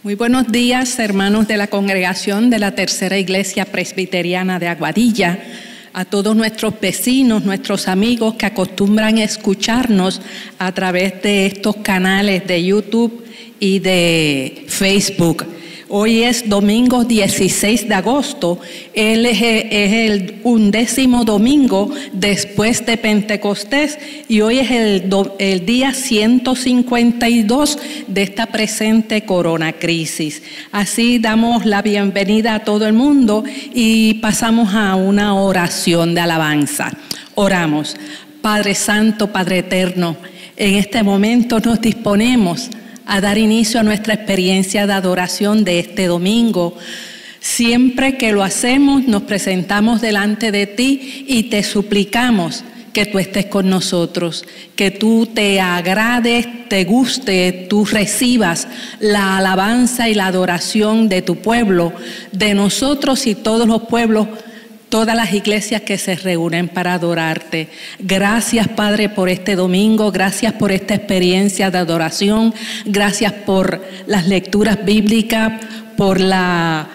Muy buenos días, hermanos de la congregación de la Tercera Iglesia Presbiteriana de Aguadilla, a todos nuestros vecinos, nuestros amigos que acostumbran a escucharnos a través de estos canales de YouTube y de Facebook. Hoy es domingo 16 de agosto, es el 11º domingo después de Pentecostés y hoy es el día 152 de esta presente coronacrisis. Así damos la bienvenida a todo el mundo y pasamos a una oración de alabanza. Oramos. Padre Santo, Padre Eterno, en este momento nos disponemos a dar inicio a nuestra experiencia de adoración de este domingo. Siempre que lo hacemos, nos presentamos delante de ti y te suplicamos que tú estés con nosotros, que tú te agrades, te guste, tú recibas la alabanza y la adoración de tu pueblo, de nosotros y todos los pueblos, todas las iglesias que se reúnen para adorarte. Gracias, Padre, por este domingo, gracias por esta experiencia de adoración, gracias por las lecturas bíblicas, por la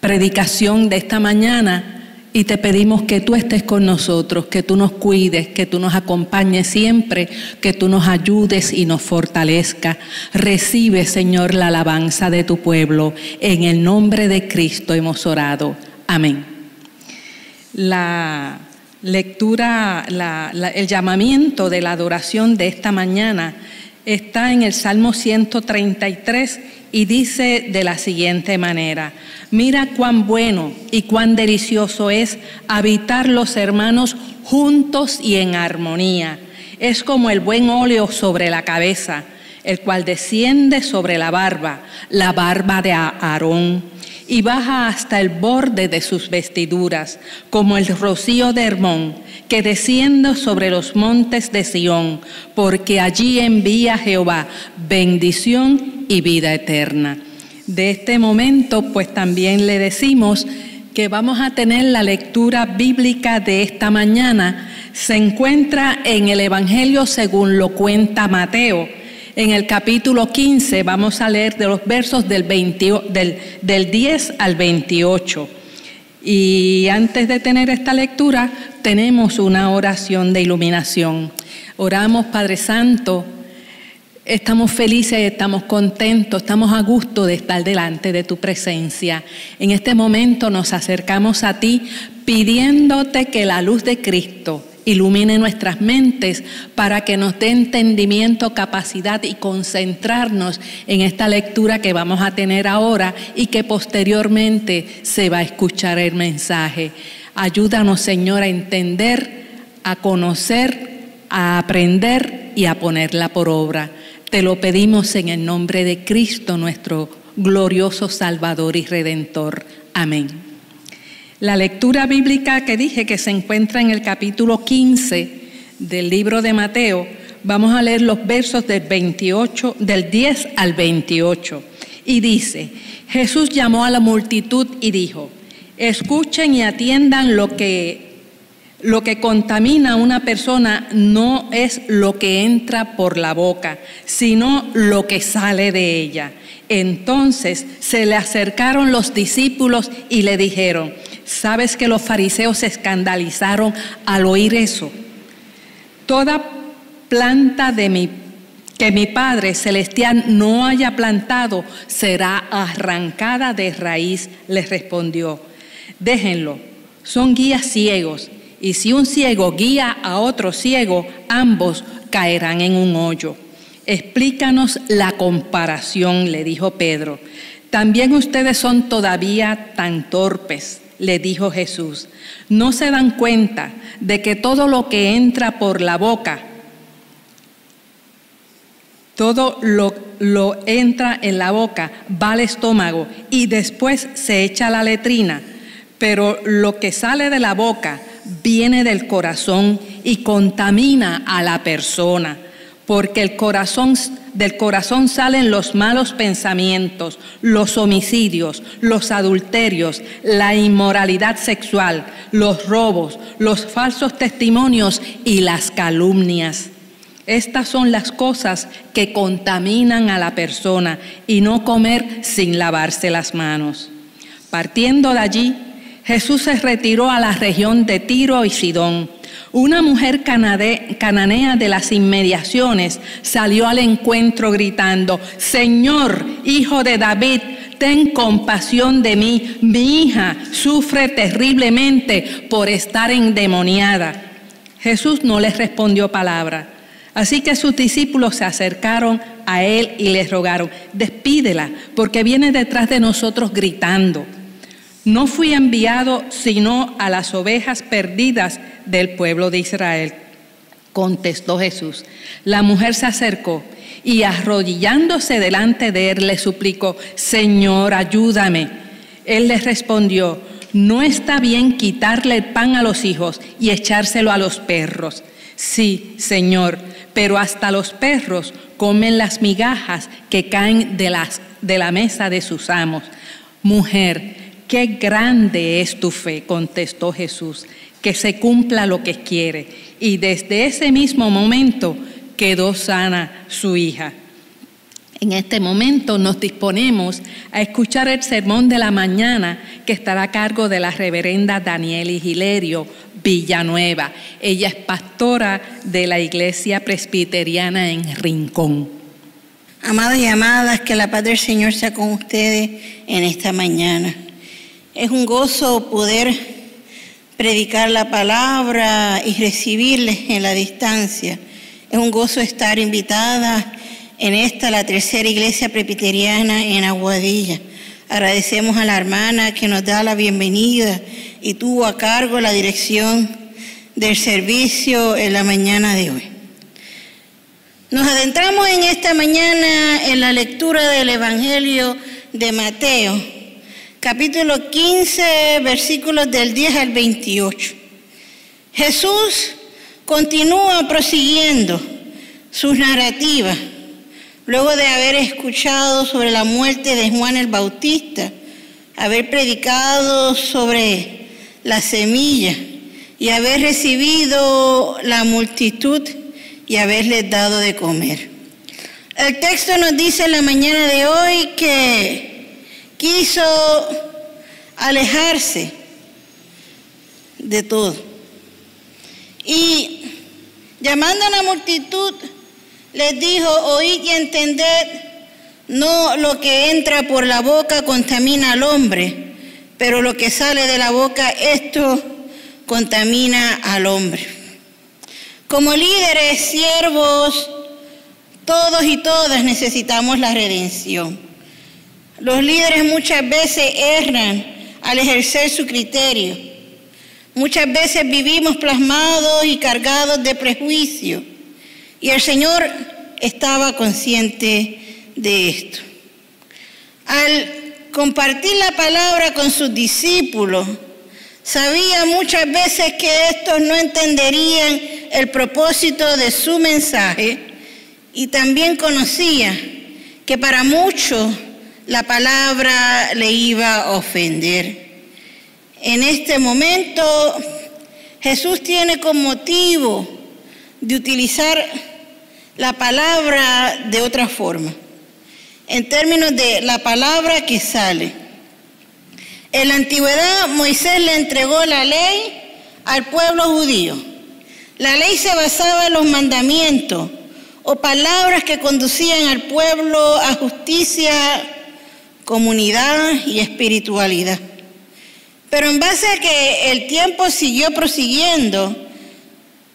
predicación de esta mañana, y te pedimos que tú estés con nosotros, que tú nos cuides, que tú nos acompañes siempre, que tú nos ayudes y nos fortalezcas. Recibe, Señor, la alabanza de tu pueblo. En el nombre de Cristo hemos orado. Amén. La lectura, el llamamiento de la adoración de esta mañana está en el Salmo 133 y dice de la siguiente manera: mira cuán bueno y cuán delicioso es habitar los hermanos juntos y en armonía. Es como el buen óleo sobre la cabeza, el cual desciende sobre la barba de Aarón, y baja hasta el borde de sus vestiduras, como el rocío de Hermón, que desciende sobre los montes de Sión, porque allí envía Jehová bendición y vida eterna. De este momento, pues también le decimos que vamos a tener la lectura bíblica de esta mañana. Se encuentra en el Evangelio según lo cuenta Mateo. En el capítulo 15 vamos a leer de los versos del 10 al 28. Y antes de tener esta lectura, tenemos una oración de iluminación. Oramos, Padre Santo, estamos felices, estamos contentos, estamos a gusto de estar delante de tu presencia. En este momento nos acercamos a ti pidiéndote que la luz de Cristo ilumine nuestras mentes para que nos dé entendimiento, capacidad y concentrarnos en esta lectura que vamos a tener ahora y que posteriormente se va a escuchar el mensaje. Ayúdanos, Señor, a entender, a conocer, a aprender y a ponerla por obra. Te lo pedimos en el nombre de Cristo, nuestro glorioso Salvador y Redentor. Amén. La lectura bíblica que dije que se encuentra en el capítulo 15 del libro de Mateo, vamos a leer los versos del 10 al 28. Y dice: Jesús llamó a la multitud y dijo: escuchen y atiendan, lo que contamina a una persona no es lo que entra por la boca, sino lo que sale de ella. Entonces se le acercaron los discípulos y le dijeron: ¿sabes que los fariseos se escandalizaron al oír eso? Toda planta que mi Padre Celestial no haya plantado será arrancada de raíz, les respondió. Déjenlo, son guías ciegos, y si un ciego guía a otro ciego, ambos caerán en un hoyo. Explícanos la comparación, le dijo Pedro. También ustedes son todavía tan torpes, le dijo Jesús. ¿No se dan cuenta de que todo lo que entra por la boca, todo lo entra en la boca, va al estómago y después se echa a la letrina? Pero lo que sale de la boca viene del corazón y contamina a la persona, porque del corazón salen los malos pensamientos, los homicidios, los adulterios, la inmoralidad sexual, los robos, los falsos testimonios y las calumnias. Estas son las cosas que contaminan a la persona, y no comer sin lavarse las manos. Partiendo de allí, Jesús se retiró a la región de Tiro y Sidón. Una mujer cananea de las inmediaciones salió al encuentro gritando: «Señor, hijo de David, ten compasión de mí. Mi hija sufre terriblemente por estar endemoniada». Jesús no les respondió palabra. Así que sus discípulos se acercaron a él y les rogaron: «Despídela, porque viene detrás de nosotros gritando». «No fui enviado sino a las ovejas perdidas del pueblo de Israel», contestó Jesús. La mujer se acercó y, arrodillándose delante de él, le suplicó: «Señor, ayúdame». Él le respondió: «No está bien quitarle el pan a los hijos y echárselo a los perros». «Sí, Señor, pero hasta los perros comen las migajas que caen de la mesa de sus amos». «Mujer, qué grande es tu fe», contestó Jesús, «que se cumpla lo que quiere». Y desde ese mismo momento quedó sana su hija. En este momento nos disponemos a escuchar el sermón de la mañana, que estará a cargo de la reverenda Danielis Hilerio Villanueva. Ella es pastora de la Iglesia Presbiteriana en Rincón. Amados y amadas, que la paz del Señor sea con ustedes en esta mañana. Es un gozo poder predicar la palabra y recibirles en la distancia. Es un gozo estar invitada en la tercera iglesia presbiteriana en Aguadilla. Agradecemos a la hermana que nos da la bienvenida y tuvo a cargo la dirección del servicio en la mañana de hoy. Nos adentramos en esta mañana en la lectura del Evangelio de Mateo, capítulo 15, versículos del 10 al 28. Jesús continúa prosiguiendo sus narrativas luego de haber escuchado sobre la muerte de Juan el Bautista, haber predicado sobre la semilla y haber recibido la multitud y haberles dado de comer. El texto nos dice en la mañana de hoy que quiso alejarse de todo. Y llamando a la multitud, les dijo: «Oíd y entended, no lo que entra por la boca contamina al hombre, pero lo que sale de la boca, esto contamina al hombre». Como líderes, siervos, todos y todas necesitamos la redención. Los líderes muchas veces erran al ejercer su criterio. Muchas veces vivimos plasmados y cargados de prejuicio. Y el Señor estaba consciente de esto. Al compartir la palabra con sus discípulos, sabía muchas veces que estos no entenderían el propósito de su mensaje, y también conocía que para muchos la palabra le iba a ofender. En este momento, Jesús tiene como motivo de utilizar la palabra de otra forma, en términos de la palabra que sale. En la antigüedad, Moisés le entregó la ley al pueblo judío. La ley se basaba en los mandamientos o palabras que conducían al pueblo a justicia, comunidad y espiritualidad. Pero en base a que el tiempo siguió prosiguiendo,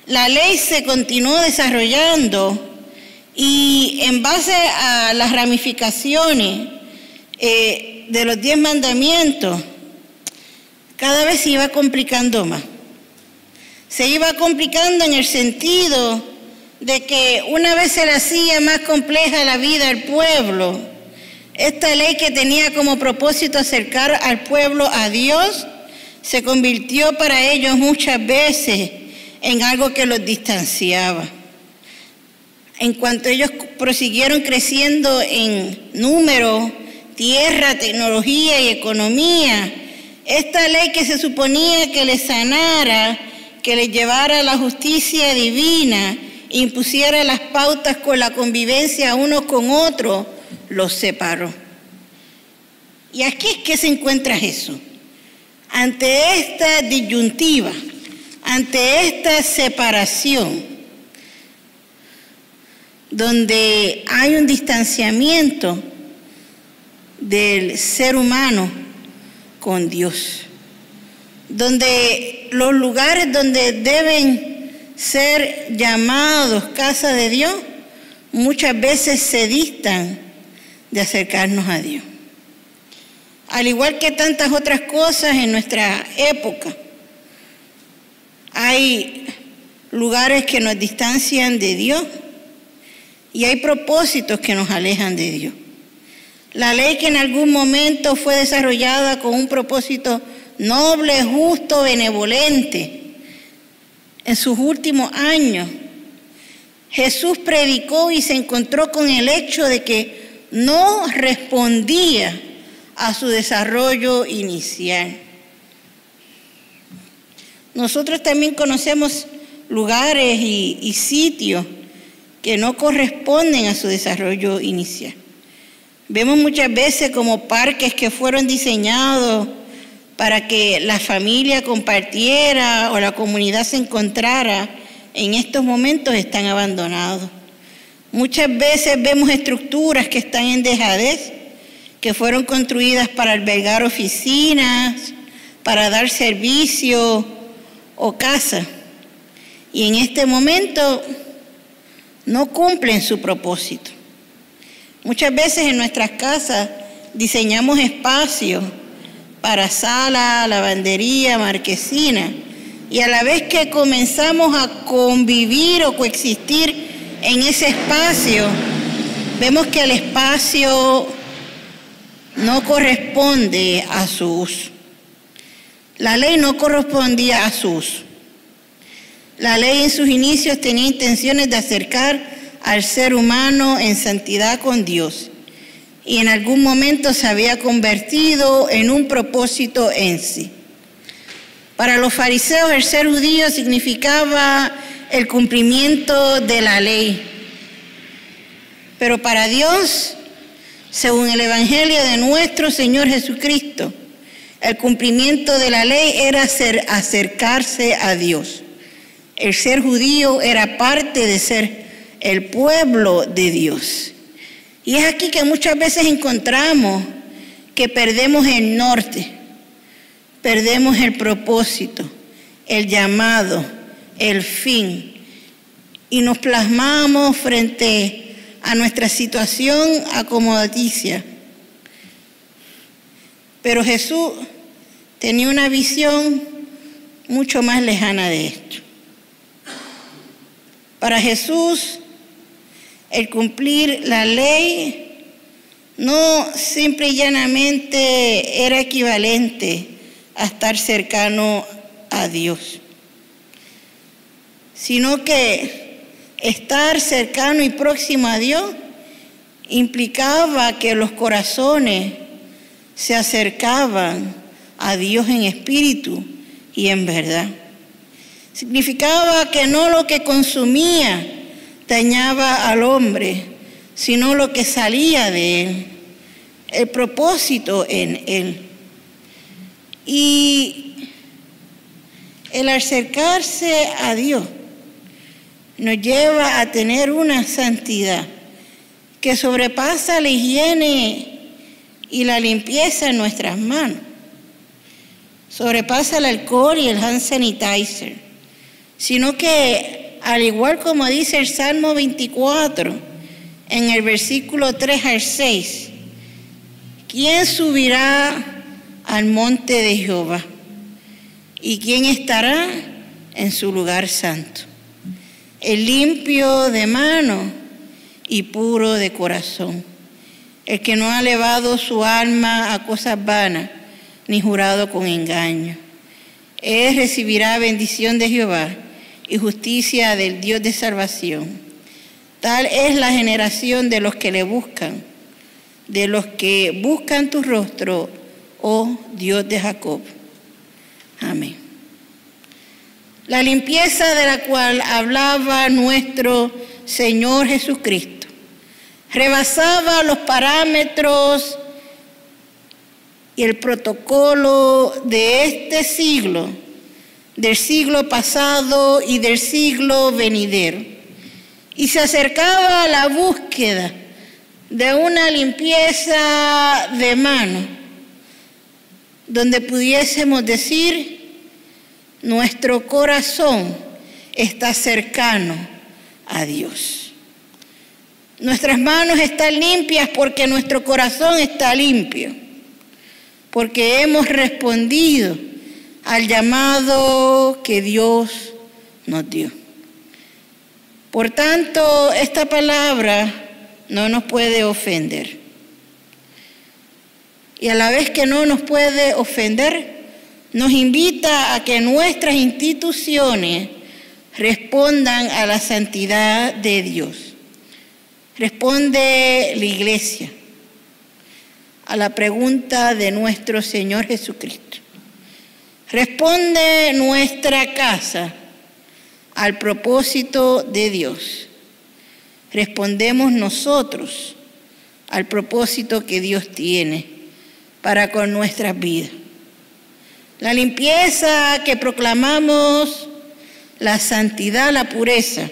la ley se continuó desarrollando, y en base a las ramificaciones de los 10 mandamientos, cada vez se iba complicando más. Se iba complicando en el sentido de que una vez se le hacía más compleja la vida al pueblo. Esta ley, que tenía como propósito acercar al pueblo a Dios, se convirtió para ellos muchas veces en algo que los distanciaba. En cuanto ellos prosiguieron creciendo en número, tierra, tecnología y economía, esta ley que se suponía que les sanara, que les llevara a la justicia divina impusiera las pautas con la convivencia unos con otros, los separó. Y aquí es que se encuentra Jesús. Ante esta disyuntiva, ante esta separación, donde hay un distanciamiento del ser humano con Dios, donde los lugares donde deben ser llamados casa de Dios, muchas veces se distan de acercarnos a Dios. Al igual que tantas otras cosas en nuestra época, hay lugares que nos distancian de Dios y hay propósitos que nos alejan de Dios. La ley que en algún momento fue desarrollada con un propósito noble, justo, benevolente, en sus últimos años, Jesús predicó y se encontró con el hecho de que no respondía a su desarrollo inicial. Nosotros también conocemos lugares y sitios que no corresponden a su desarrollo inicial. Vemos muchas veces como parques que fueron diseñados para que la familia compartiera o la comunidad se encontrara, en estos momentos están abandonados. Muchas veces vemos estructuras que están en dejadez, que fueron construidas para albergar oficinas, para dar servicio o casa. Y en este momento no cumplen su propósito. Muchas veces en nuestras casas diseñamos espacios para sala, lavandería, marquesina, y a la vez que comenzamos a convivir o coexistir en ese espacio, vemos que el espacio no corresponde a su uso. La ley no correspondía a su uso. La ley en sus inicios tenía intenciones de acercar al ser humano en santidad con Dios y en algún momento se había convertido en un propósito en sí. Para los fariseos el ser judío significaba el cumplimiento de la ley, pero para Dios, según el Evangelio de nuestro Señor Jesucristo, el cumplimiento de la ley era acercarse a Dios. El ser judío era parte de ser el pueblo de Dios. Y es aquí que muchas veces encontramos que perdemos el norte, perdemos el propósito, el llamado, el fin, y nos plasmamos frente a nuestra situación acomodaticia. Pero Jesús tenía una visión mucho más lejana de esto. Para Jesús, el cumplir la ley no simple y llanamente era equivalente a estar cercano a Dios, sino que estar cercano y próximo a Dios implicaba que los corazones se acercaban a Dios en espíritu y en verdad. Significaba que no lo que consumía dañaba al hombre, sino lo que salía de él, el propósito en él. Y el acercarse a Dios nos lleva a tener una santidad que sobrepasa la higiene y la limpieza en nuestras manos. Sobrepasa el alcohol y el hand sanitizer, sino que, al igual como dice el Salmo 24, en el versículo 3 al 6, ¿quién subirá al monte de Jehová? ¿Y quién estará en su lugar santo? El limpio de mano y puro de corazón, el que no ha elevado su alma a cosas vanas, ni jurado con engaño. Él recibirá bendición de Jehová y justicia del Dios de salvación. Tal es la generación de los que le buscan, de los que buscan tu rostro, oh Dios de Jacob. Amén. La limpieza de la cual hablaba nuestro Señor Jesucristo rebasaba los parámetros y el protocolo de este siglo, del siglo pasado y del siglo venidero, y se acercaba a la búsqueda de una limpieza de mano, donde pudiésemos decir, nuestro corazón está cercano a Dios. Nuestras manos están limpias porque nuestro corazón está limpio, porque hemos respondido al llamado que Dios nos dio. Por tanto, esta palabra no nos puede ofender. Y a la vez que no nos puede ofender, nos invita a que nuestras instituciones respondan a la santidad de Dios. Responde la Iglesia a la pregunta de nuestro Señor Jesucristo. Responde nuestra casa al propósito de Dios. Respondemos nosotros al propósito que Dios tiene para con nuestras vidas. La limpieza que proclamamos, la santidad, la pureza,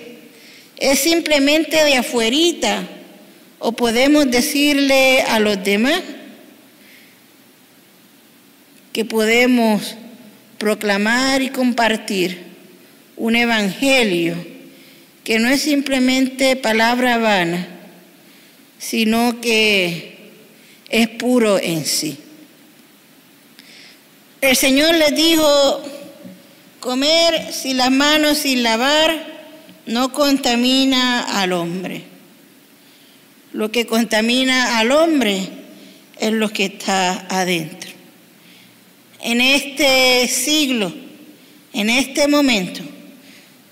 ¿es simplemente de afuerita o podemos decirle a los demás que podemos proclamar y compartir un evangelio que no es simplemente palabra vana, sino que es puro en sí? El Señor les dijo, comer sin las manos sin lavar no contamina al hombre. Lo que contamina al hombre es lo que está adentro. En este siglo, en este momento,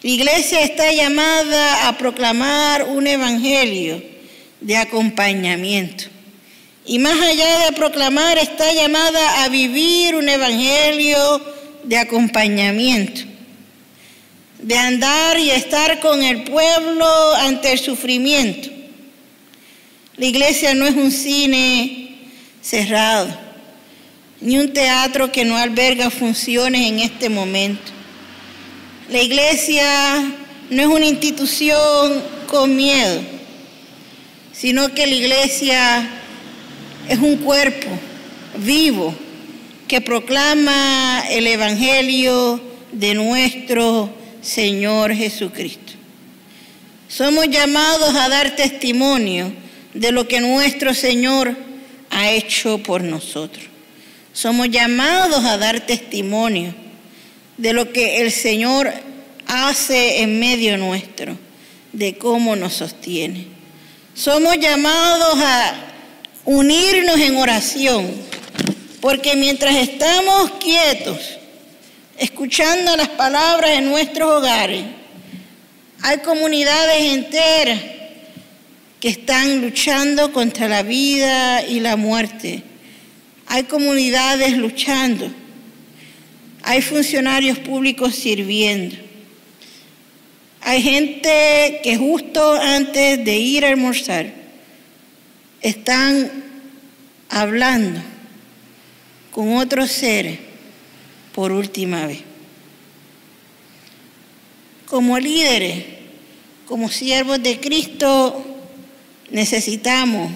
la Iglesia está llamada a proclamar un evangelio de acompañamiento. Y más allá de proclamar, está llamada a vivir un evangelio de acompañamiento, de andar y estar con el pueblo ante el sufrimiento. La Iglesia no es un cine cerrado, ni un teatro que no alberga funciones en este momento. La Iglesia no es una institución con miedo, sino que la Iglesia es un cuerpo vivo que proclama el evangelio de nuestro Señor Jesucristo. Somos llamados a dar testimonio de lo que nuestro Señor ha hecho por nosotros. Somos llamados a dar testimonio de lo que el Señor hace en medio nuestro, de cómo nos sostiene. Somos llamados a unirnos en oración, porque mientras estamos quietos, escuchando las palabras en nuestros hogares, hay comunidades enteras que están luchando contra la vida y la muerte. Hay comunidades luchando. Hay funcionarios públicos sirviendo. Hay gente que justo antes de ir a almorzar están hablando con otros seres por última vez. Como líderes, como siervos de Cristo, necesitamos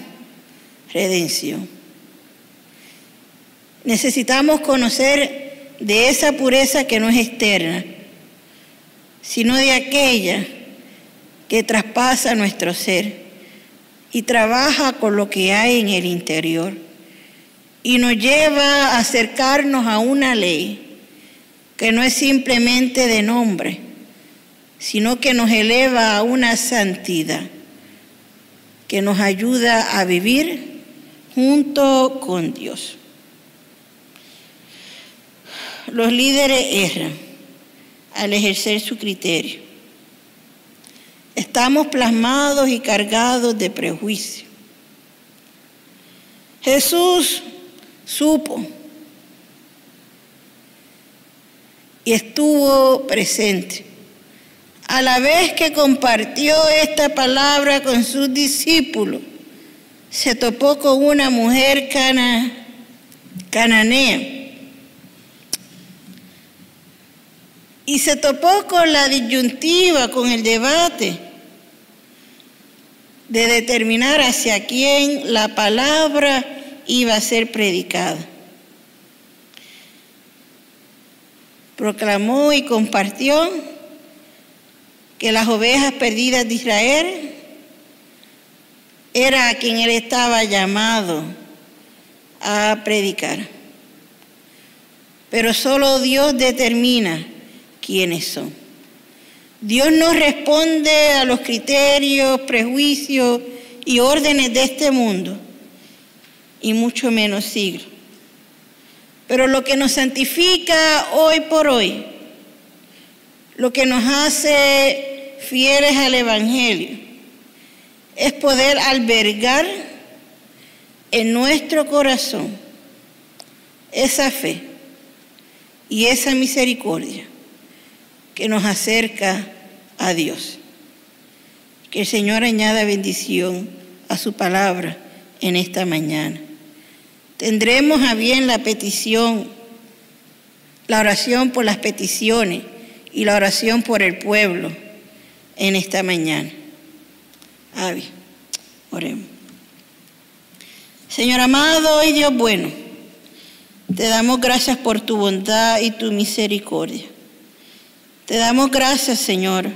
redención. Necesitamos conocer de esa pureza que no es externa, sino de aquella que traspasa nuestro ser y trabaja con lo que hay en el interior y nos lleva a acercarnos a una ley que no es simplemente de nombre, sino que nos eleva a una santidad que nos ayuda a vivir junto con Dios. Los líderes erran al ejercer su criterio. Estamos plasmados y cargados de prejuicio. Jesús supo y estuvo presente. A la vez que compartió esta palabra con sus discípulos, se topó con una mujer cananea y se topó con la disyuntiva, con el debate de determinar hacia quién la palabra iba a ser predicada. Proclamó y compartió que las ovejas perdidas de Israel era a quien él estaba llamado a predicar. Pero solo Dios determina quiénes son. Dios no responde a los criterios, prejuicios y órdenes de este mundo, y mucho menos siglos. Pero lo que nos santifica hoy por hoy, lo que nos hace fieles al Evangelio, es poder albergar en nuestro corazón esa fe y esa misericordia que nos acerca a Dios. Que el Señor añada bendición a su palabra en esta mañana. Tendremos a bien la petición, la oración por las peticiones y la oración por el pueblo en esta mañana. Avi, oremos. Señor amado y Dios bueno, te damos gracias por tu bondad y tu misericordia. Te damos gracias, Señor,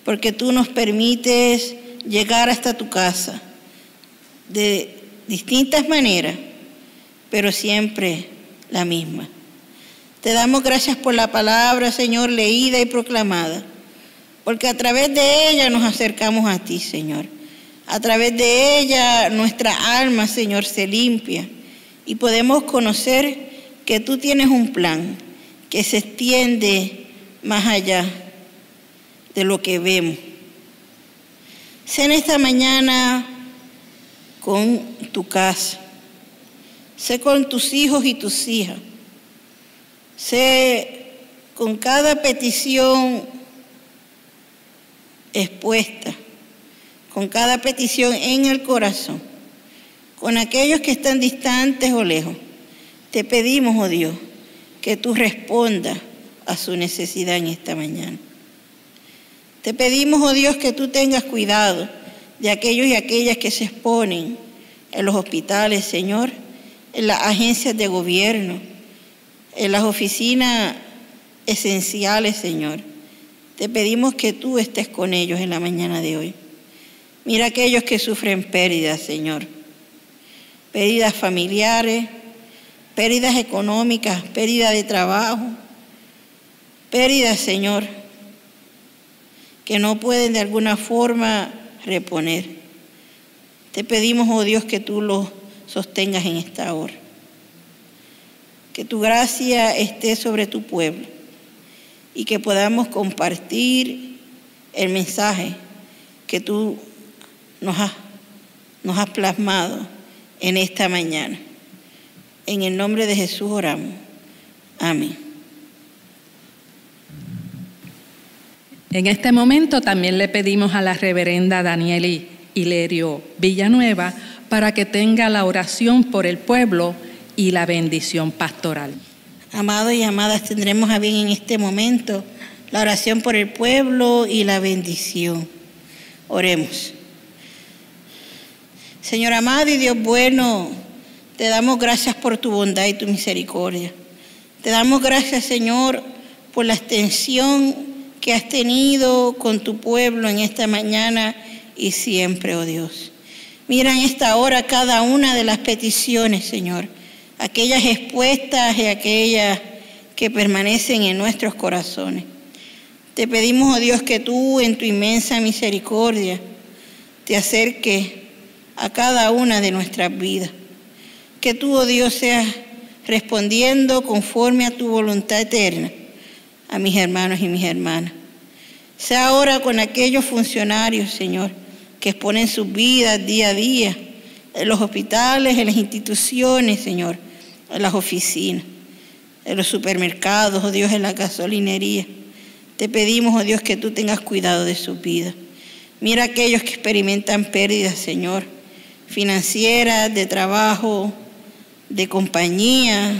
porque tú nos permites llegar hasta tu casa de distintas maneras, pero siempre la misma. Te damos gracias por la palabra, Señor, leída y proclamada, porque a través de ella nos acercamos a ti, Señor. A través de ella nuestra alma, Señor, se limpia y podemos conocer que tú tienes un plan que se extiende más allá de lo que vemos. Sé en esta mañana con tu casa, sé con tus hijos y tus hijas, sé con cada petición expuesta, con cada petición en el corazón, con aquellos que están distantes o lejos. Te pedimos, oh Dios, que tú respondas a su necesidad en esta mañana. Te pedimos, oh Dios, que tú tengas cuidado de aquellos y aquellas que se exponen en los hospitales, Señor, en las agencias de gobierno, en las oficinas esenciales, Señor. Te pedimos que tú estés con ellos en la mañana de hoy. Mira aquellos que sufren pérdidas, Señor. Pérdidas familiares, pérdidas económicas, pérdida de trabajo, pérdidas, Señor, que no pueden de alguna forma reponer. Te pedimos, oh Dios, que tú los sostengas en esta hora. Que tu gracia esté sobre tu pueblo y que podamos compartir el mensaje que tú nos has plasmado en esta mañana. En el nombre de Jesús oramos. Amén. En este momento también le pedimos a la reverenda Danieli Hilerio Villanueva para que tenga la oración por el pueblo y la bendición pastoral. Amados y amadas, tendremos a bien en este momento la oración por el pueblo y la bendición. Oremos. Señor amado y Dios bueno, te damos gracias por tu bondad y tu misericordia. Te damos gracias, Señor, por la extensión que has tenido con tu pueblo en esta mañana y siempre, oh Dios. Mira en esta hora cada una de las peticiones, Señor, aquellas expuestas y aquellas que permanecen en nuestros corazones. Te pedimos, oh Dios, que tú en tu inmensa misericordia te acerques a cada una de nuestras vidas. Que tú, oh Dios, seas respondiendo conforme a tu voluntad eterna a mis hermanos y mis hermanas. Sea ahora con aquellos funcionarios, Señor, que exponen sus vidas día a día, en los hospitales, en las instituciones, Señor, en las oficinas. en los supermercados, oh Dios, en la gasolinería. Te pedimos, oh Dios, que tú tengas cuidado de su vida. Mira a aquellos que experimentan pérdidas, Señor, financieras, de trabajo, de compañía,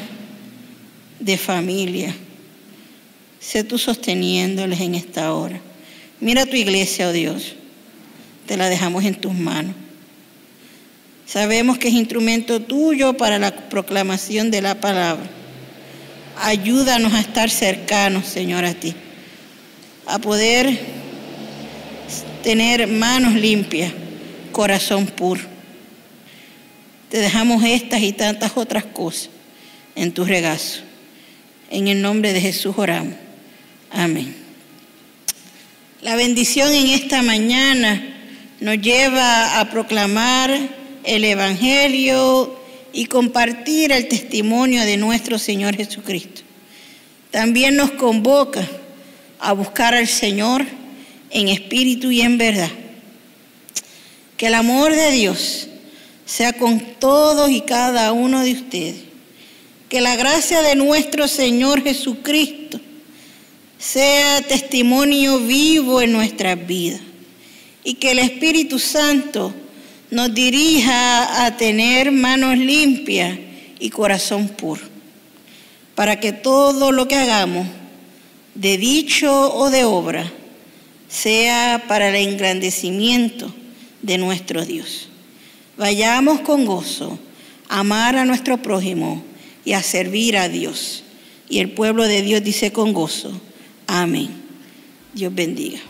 de familia. Sé tú sosteniéndoles en esta hora. Mira a tu iglesia, oh Dios. Te la dejamos en tus manos. Sabemos que es instrumento tuyo para la proclamación de la palabra. Ayúdanos a estar cercanos, Señor, a ti. A poder tener manos limpias, corazón puro. Te dejamos estas y tantas otras cosas en tu regazo. En el nombre de Jesús oramos. Amén. La bendición en esta mañana nos lleva a proclamar el Evangelio y compartir el testimonio de nuestro Señor Jesucristo. También nos convoca a buscar al Señor en espíritu y en verdad. Que el amor de Dios sea con todos y cada uno de ustedes. Que la gracia de nuestro Señor Jesucristo sea testimonio vivo en nuestras vidas. Y que el Espíritu Santo nos dirija a tener manos limpias y corazón puro, para que todo lo que hagamos, de dicho o de obra, sea para el engrandecimiento de nuestro Dios. Vayamos con gozo a amar a nuestro prójimo y a servir a Dios. Y el pueblo de Dios dice con gozo, amén. Dios bendiga.